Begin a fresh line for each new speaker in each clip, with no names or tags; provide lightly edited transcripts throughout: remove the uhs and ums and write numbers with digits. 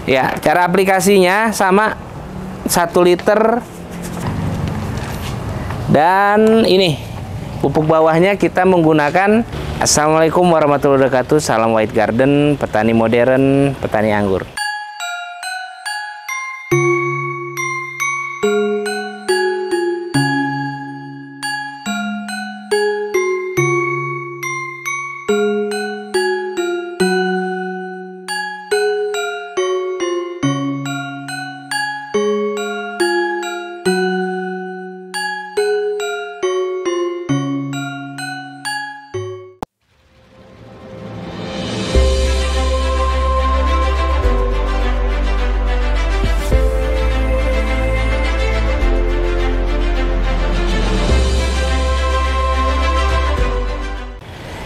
Ya, cara aplikasinya sama 1 liter. Dan ini pupuk bawahnya kita menggunakan. Assalamualaikum warahmatullahi wabarakatuh. Salam White Garden, petani modern, petani anggur.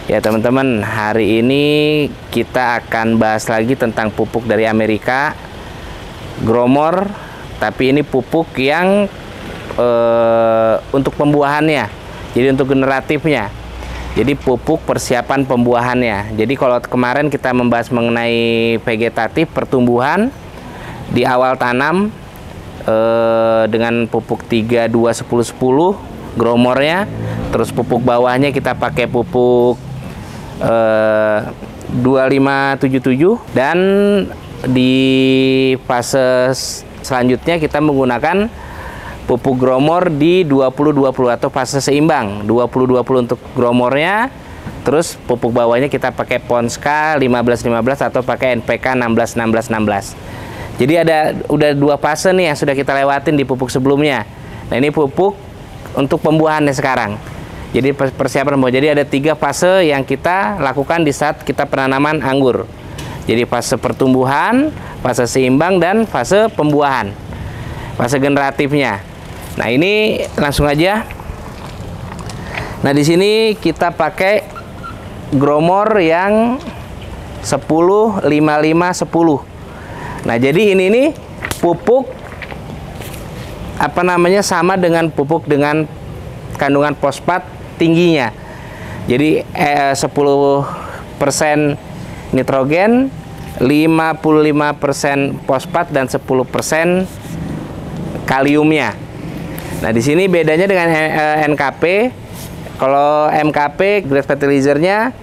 Ya teman-teman, hari ini kita akan bahas lagi tentang pupuk dari Amerika, Growmore, tapi ini pupuk yang untuk pembuahannya, jadi untuk generatifnya. Jadi pupuk persiapan pembuahannya. Jadi kalau kemarin kita membahas mengenai vegetatif, pertumbuhan di awal tanam dengan pupuk 3, 2, 10, 10 Growmore-nya, terus pupuk bawahnya kita pakai pupuk 2577, dan di fase selanjutnya kita menggunakan pupuk Growmore di 2020 atau fase seimbang 2020 untuk Growmore-nya. Terus pupuk bawahnya kita pakai Ponska 1515 atau pakai NPK 161616. Jadi udah 2 fase nih yang sudah kita lewatin di pupuk sebelumnya. Nah, ini pupuk untuk pembuahannya sekarang. Jadi persiapan pembuahan. Jadi ada 3 fase yang kita lakukan di saat kita penanaman anggur. Jadi fase pertumbuhan, fase seimbang, dan fase pembuahan, fase generatifnya. Nah, ini langsung aja. Nah, di sini kita pakai Growmore yang 10, 55, 10. Nah, jadi ini nih pupuk apa namanya, sama dengan pupuk dengan kandungan fosfat tingginya. Jadi 10% nitrogen, 55% fosfat, dan 10% kaliumnya. Nah, di sini bedanya dengan NKP. Kalau MKP grade fertilizer-nya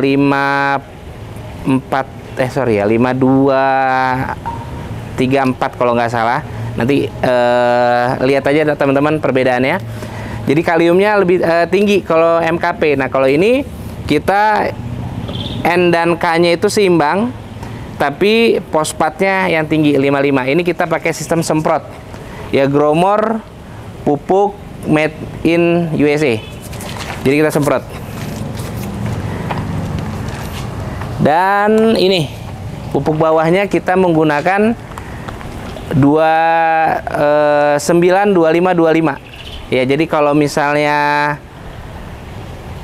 5234 kalau nggak salah. Nanti lihat aja teman-teman perbedaannya. Jadi kaliumnya lebih tinggi kalau MKP. Nah, kalau ini kita N dan K-nya itu seimbang, tapi fosfatnya yang tinggi 55. Ini kita pakai sistem semprot. Ya, Growmore pupuk made in USA. Jadi kita semprot. Dan ini pupuk bawahnya kita menggunakan 292525. Ya, jadi kalau misalnya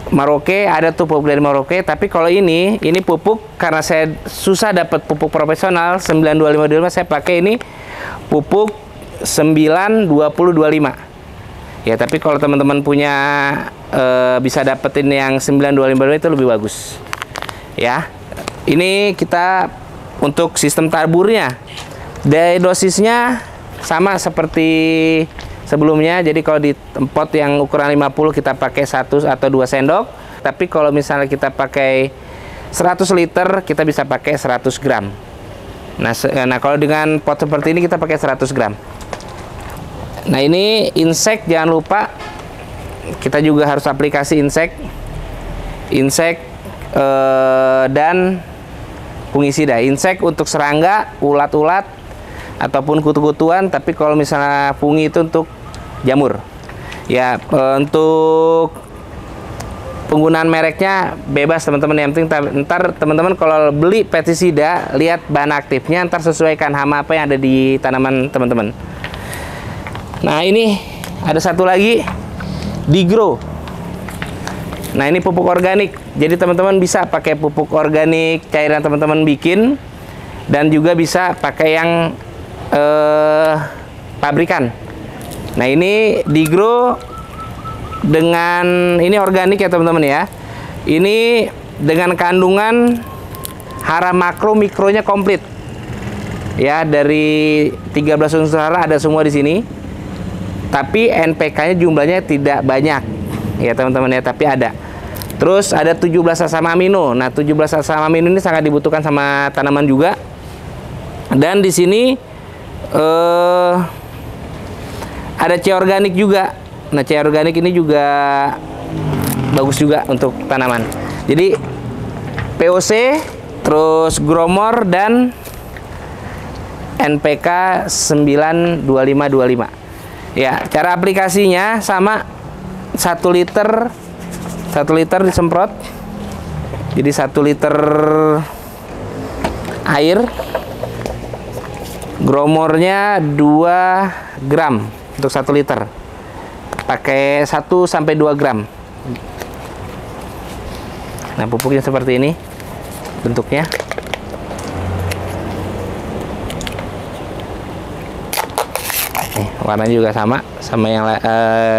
Maroke ada tuh pupuk dari Maroke, tapi kalau ini pupuk karena saya susah dapat pupuk profesional 92525, saya pakai ini pupuk 92025. Ya, tapi kalau teman-teman punya bisa dapetin yang 92525 itu lebih bagus. Ya. Ini kita untuk sistem taburnya. Dosisnya sama seperti sebelumnya. Jadi kalau di pot yang ukuran 50 kita pakai 1 atau 2 sendok. Tapi kalau misalnya kita pakai 100 liter kita bisa pakai 100 gram. Nah, kalau dengan pot seperti ini kita pakai 100 gram. Nah, ini insek, jangan lupa kita juga harus aplikasi insek dan fungisida. Insek untuk serangga, ulat-ulat ataupun kutu-kutuan, tapi kalau misalnya fungi itu untuk jamur. Ya, untuk penggunaan mereknya bebas teman-teman. Yang penting ntar teman-teman kalau beli pestisida, lihat bahan aktifnya, ntar sesuaikan hama apa yang ada di tanaman teman-teman. Nah, ini ada satu lagi, Digro. Nah, ini pupuk organik. Jadi teman-teman bisa pakai pupuk organik cairan teman-teman bikin, dan juga bisa pakai yang pabrikan. Nah, ini Digro dengan ini organik ya teman-teman ya. Ini dengan kandungan hara makro mikronya komplit. Ya, dari 13 unsur hara ada semua di sini. Tapi NPK-nya jumlahnya tidak banyak. Ya, teman-teman ya, tapi ada. Terus ada 17 asam amino. Nah, 17 asam amino ini sangat dibutuhkan sama tanaman juga. Dan di sini ada C organik juga. Nah, C organik ini juga bagus juga untuk tanaman. Jadi POC, terus Gromor dan NPK 92525. Ya, cara aplikasinya sama, 1 liter disemprot. Jadi 1 liter air, Gromornya 2 gram untuk 1 liter. Pakai 1 sampai 2 gram. Nah, pupuknya seperti ini bentuknya. Nih, warnanya juga sama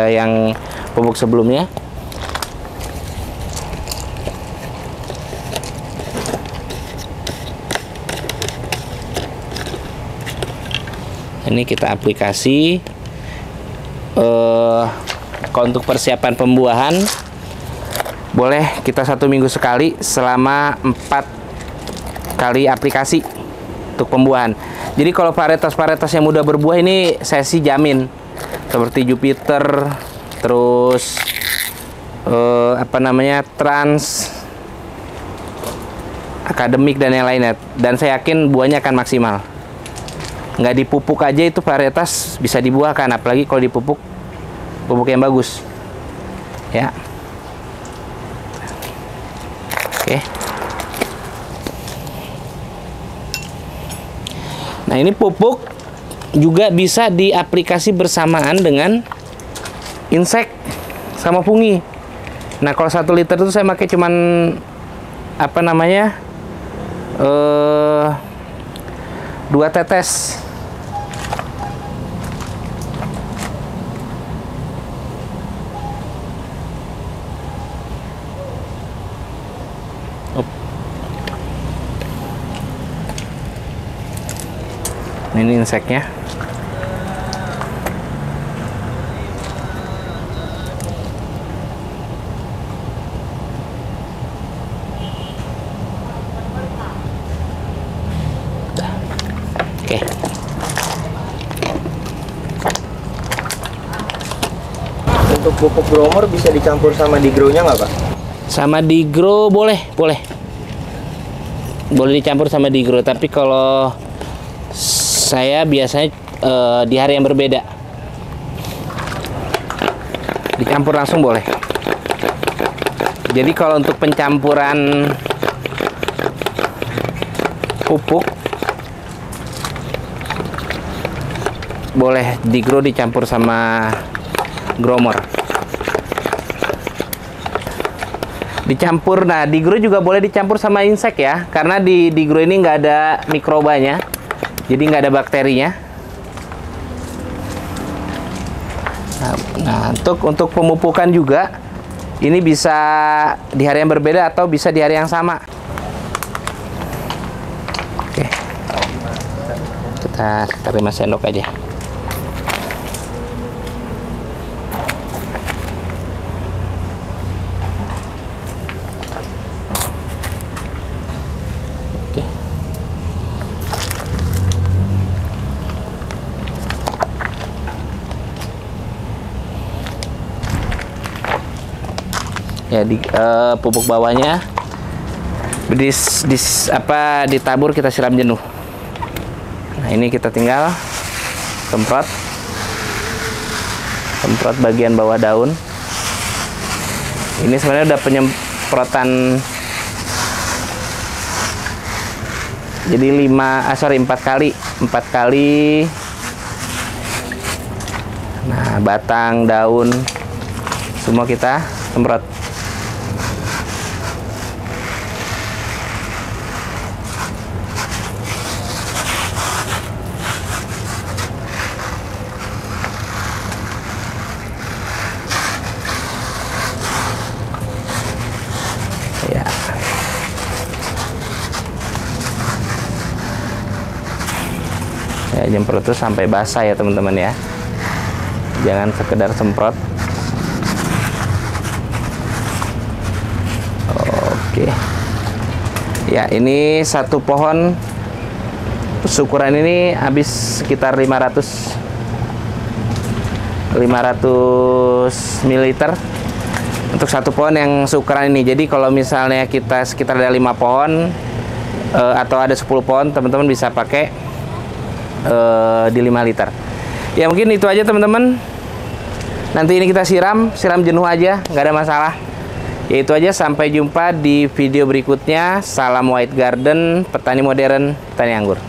yang pupuk sebelumnya. Ini kita aplikasi. Kalau untuk persiapan pembuahan, boleh kita 1 minggu sekali selama 4 kali aplikasi untuk pembuahan. Jadi kalau varietas-varietas yang mudah berbuah ini saya sih jamin, seperti Jupiter, terus Trans, Akademik dan yang lainnya. Dan saya yakin buahnya akan maksimal. Nggak dipupuk aja itu varietas bisa dibuahkan, apalagi kalau dipupuk pupuk yang bagus. Ya. Oke. Nah, ini pupuk juga bisa diaplikasi bersamaan dengan insek sama fungi. Nah, kalau 1 liter itu saya pakai cuman 2 tetes. Ini inseknya. Oke.
Untuk pupuk Gromor bisa dicampur sama Digro-nya nggak, Pak?
Sama Digro boleh. Boleh dicampur sama Digro, tapi kalau saya biasanya di hari yang berbeda. Dicampur langsung boleh. Jadi kalau untuk pencampuran pupuk, boleh Digro dicampur sama Gromor. Dicampur, nah Digro juga boleh dicampur sama insek ya, karena di Digro ini nggak ada mikrobanya. Jadi nggak ada bakterinya. Nah, untuk pemupukan juga ini bisa di hari yang berbeda atau bisa di hari yang sama. Oke, kita sekitar 5 sendok aja. Ya, di pupuk bawahnya ditabur, kita siram jenuh. Nah, ini kita tinggal semprot bagian bawah daun. Ini sebenarnya udah penyemprotan, jadi 4 kali. Nah, batang, daun semua kita semprot. Ya. Ya, nyemprot itu sampai basah ya teman-teman ya. Jangan sekedar semprot. Oke. Ya, ini satu pohon syukuran ini habis sekitar 500 ml untuk satu pohon yang seukuran ini. Jadi kalau misalnya kita sekitar ada 5 pohon atau ada 10 pohon, teman-teman bisa pakai di 5 liter. Ya mungkin itu aja teman-teman. Nanti ini kita siram jenuh aja, nggak ada masalah. Ya itu aja, sampai jumpa di video berikutnya. Salam White Garden, petani modern, petani anggur.